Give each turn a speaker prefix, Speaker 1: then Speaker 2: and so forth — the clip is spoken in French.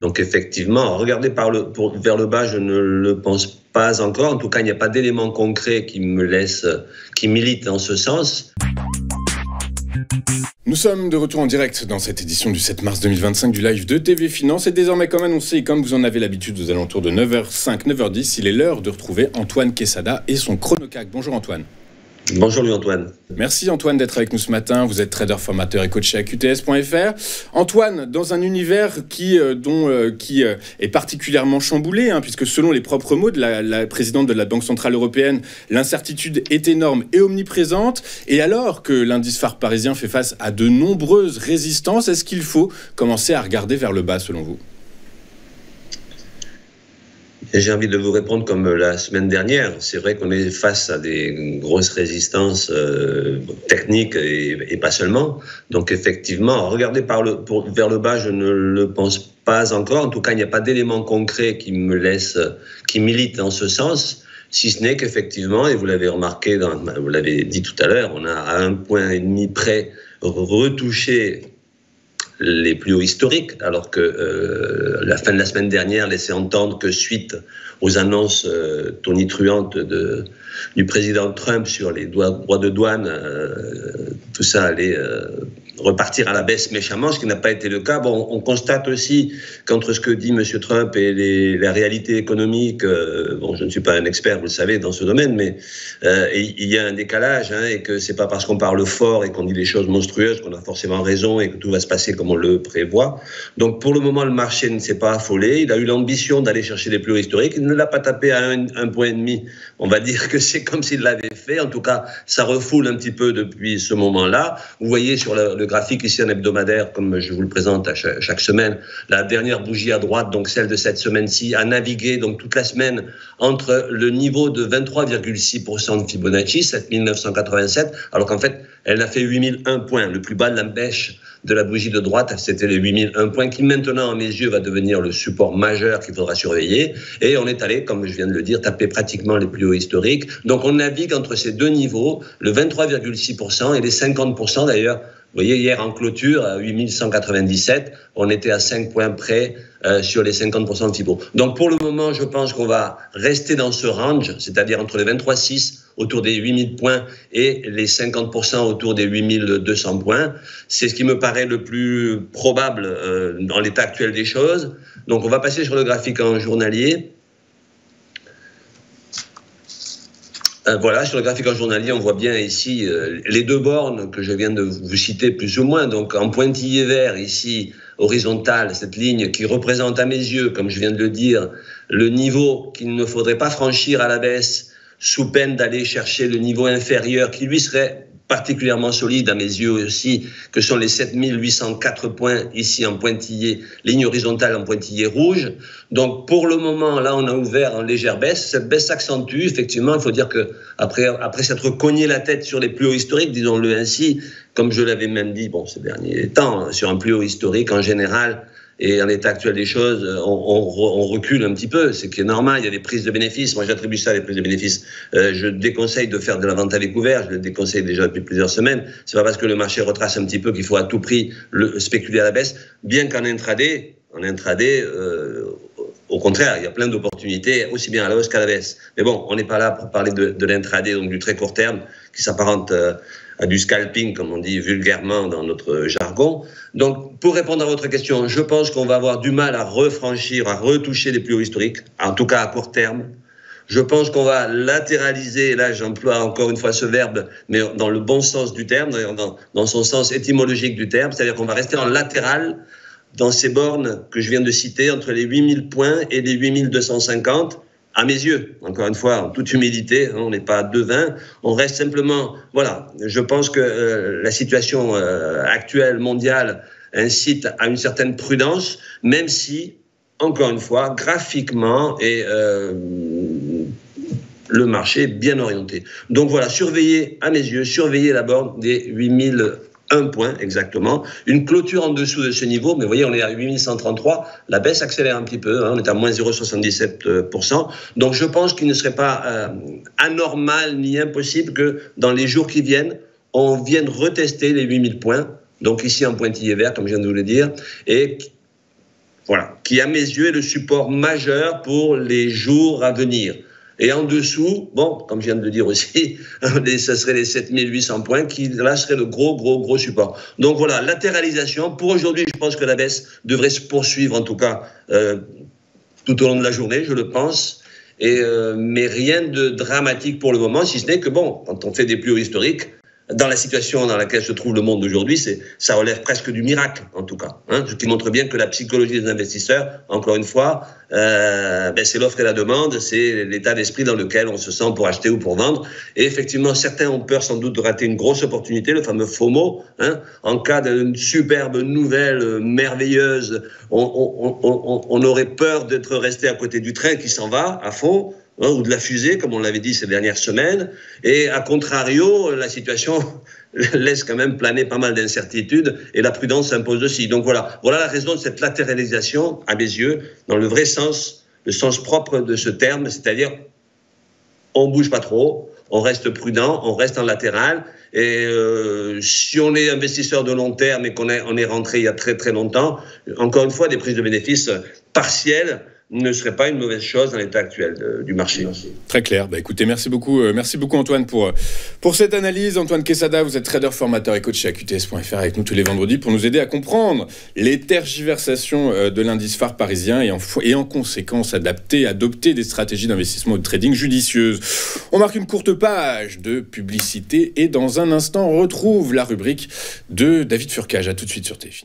Speaker 1: Donc effectivement, regarder vers le bas, je ne le pense pas encore. En tout cas, il n'y a pas d'éléments concrets qui militent en ce sens.
Speaker 2: Nous sommes de retour en direct dans cette édition du 7 mars 2025 du live de TV Finance. Et désormais, comme annoncé, et comme vous en avez l'habitude aux alentours de 9h05, 9h10, il est l'heure de retrouver Antoine Quesada et son Chronocac. Bonjour Antoine.
Speaker 1: Bonjour Louis-Antoine.
Speaker 2: Merci Antoine d'être avec nous ce matin. Vous êtes trader, formateur et coach chez QTS.fr. Antoine, dans un univers qui est particulièrement chamboulé, puisque selon les propres mots de la présidente de la Banque Centrale Européenne, l'incertitude est énorme et omniprésente. Et alors que l'indice phare parisien fait face à de nombreuses résistances, est-ce qu'il faut commencer à regarder vers le bas selon vous ?
Speaker 1: J'ai envie de vous répondre comme la semaine dernière. C'est vrai qu'on est face à des grosses résistances techniques et pas seulement. Donc effectivement, regarder vers le bas, je ne le pense pas encore. En tout cas, il n'y a pas d'éléments concrets qui militent en ce sens. Si ce n'est qu'effectivement, et vous l'avez remarqué, vous l'avez dit tout à l'heure, on a à 1,5 point près retouché les plus hauts historiques, alors que la fin de la semaine dernière laissait entendre que suite aux annonces tonitruantes du président Trump sur les droits de douane, tout ça allait repartir à la baisse méchamment, ce qui n'a pas été le cas. Bon, on constate aussi qu'entre ce que dit M. Trump et la réalité économique, je ne suis pas un expert, vous le savez, dans ce domaine, mais il y a un décalage, et que c'est pas parce qu'on parle fort et qu'on dit des choses monstrueuses qu'on a forcément raison et que tout va se passer comme on le prévoit. Donc pour le moment, le marché ne s'est pas affolé. Il a eu l'ambition d'aller chercher les plus hauts historiques. Il ne l'a pas tapé à 1,5 point. On va dire que c'est comme s'il l'avait fait. En tout cas, ça refoule un petit peu depuis ce moment-là. Vous voyez sur le graphique ici en hebdomadaire, comme je vous le présente à chaque semaine, la dernière bougie à droite, donc celle de cette semaine-ci, a navigué donc toute la semaine entre le niveau de 23,6% de Fibonacci, 7987, alors qu'en fait, elle a fait 8001 points. Le plus bas de la bêche de la bougie de droite, c'était les 8001 points, qui maintenant, à mes yeux, va devenir le support majeur qu'il faudra surveiller. Et on est allé, comme je viens de le dire, taper pratiquement les plus hauts historiques. Donc on navigue entre ces deux niveaux, le 23,6% et les 50% d'ailleurs. Vous voyez, hier en clôture, à 8197, on était à 5 points près sur les 50% de Fibo. Donc pour le moment, je pense qu'on va rester dans ce range, c'est-à-dire entre les 23,6 autour des 8000 points et les 50% autour des 8200 points. C'est ce qui me paraît le plus probable dans l'état actuel des choses. Donc on va passer sur le graphique en journalier. Voilà, sur le graphique en journalier, on voit bien ici les deux bornes que je viens de vous citer plus ou moins. Donc en pointillé vert ici, horizontal, cette ligne qui représente à mes yeux, comme je viens de le dire, le niveau qu'il ne faudrait pas franchir à la baisse sous peine d'aller chercher le niveau inférieur qui lui serait particulièrement solide à mes yeux aussi, que sont les 7804 points ici en pointillé, ligne horizontale en pointillé rouge. Donc pour le moment, là, on a ouvert en légère baisse. Cette baisse s'accentue, effectivement. Il faut dire que après s'être cogné la tête sur les plus hauts historiques, disons-le ainsi, comme je l'avais même dit ces derniers temps, sur un plus haut historique en général, et en l'état actuel des choses, on recule un petit peu, c'est qui est normal, il y a des prises de bénéfices. Moi, j'attribue ça à des prises de bénéfices. Je déconseille de faire de la vente à découvert, je le déconseille déjà depuis plusieurs semaines. C'est pas parce que le marché retrace un petit peu qu'il faut à tout prix spéculer à la baisse, bien qu'en intraday, au contraire, il y a plein d'opportunités, aussi bien à la hausse qu'à la baisse. Mais bon, on n'est pas là pour parler de l'intraday, donc du très court terme, qui s'apparente à du scalping, comme on dit vulgairement dans notre jargon. Donc, pour répondre à votre question, je pense qu'on va avoir du mal à retoucher les plus hauts historiques, en tout cas à court terme. Je pense qu'on va latéraliser, là j'emploie encore une fois ce verbe, mais dans le bon sens du terme, dans son sens étymologique du terme, c'est-à-dire qu'on va rester en latéral dans ces bornes que je viens de citer, entre les 8000 points et les 8250, à mes yeux, encore une fois, en toute humilité, on n'est pas devin, on reste simplement, voilà, je pense que la situation actuelle mondiale incite à une certaine prudence, même si, encore une fois, graphiquement et le marché est bien orienté. Donc voilà, surveillez, à mes yeux, surveillez la borne des 8001 points exactement, une clôture en dessous de ce niveau, mais vous voyez, on est à 8133, la baisse accélère un petit peu, on est à moins 0,77%, donc je pense qu'il ne serait pas anormal ni impossible que dans les jours qui viennent, on vienne retester les 8000 points, donc ici en pointillé vert, comme je viens de vous le dire, et Voilà, qui à mes yeux est le support majeur pour les jours à venir. Et en dessous, bon, comme je viens de le dire aussi, ça serait les 7800 points qui, là, serait le gros support. Donc voilà, latéralisation. Pour aujourd'hui, je pense que la baisse devrait se poursuivre, en tout cas, tout au long de la journée, je le pense. Mais rien de dramatique pour le moment, si ce n'est que, bon, quand on fait des plus hauts historiques, dans la situation dans laquelle se trouve le monde aujourd'hui, ça relève presque du miracle, en tout cas. Hein, ce qui montre bien que la psychologie des investisseurs, encore une fois, c'est l'offre et la demande, c'est l'état d'esprit dans lequel on se sent pour acheter ou pour vendre. Et effectivement, certains ont peur sans doute de rater une grosse opportunité, le fameux FOMO. Hein, en cas d'une superbe nouvelle merveilleuse, on aurait peur d'être resté à côté du train qui s'en va à fond. Hein, ou de la fusée, comme on l'avait dit ces dernières semaines. Et à contrario, la situation laisse quand même planer pas mal d'incertitudes et la prudence s'impose aussi. Donc voilà la raison de cette latéralisation, à mes yeux, dans le vrai sens, le sens propre de ce terme, c'est-à-dire on bouge pas trop, on reste prudent, on reste en latéral. Et si on est investisseur de long terme et qu'on est rentré il y a très très longtemps, encore une fois, des prises de bénéfices partielles ne serait pas une mauvaise chose dans l'état actuel du marché.
Speaker 2: Très clair. Bah, écoutez, merci beaucoup Antoine pour cette analyse. Antoine Quesada, vous êtes trader formateur et coach chez AQTS.fr avec nous tous les vendredis pour nous aider à comprendre les tergiversations de l'indice phare parisien et en conséquence adopter des stratégies d'investissement ou de trading judicieuses. On marque une courte page de publicité et dans un instant on retrouve la rubrique de David Furcage. À tout de suite sur TFI.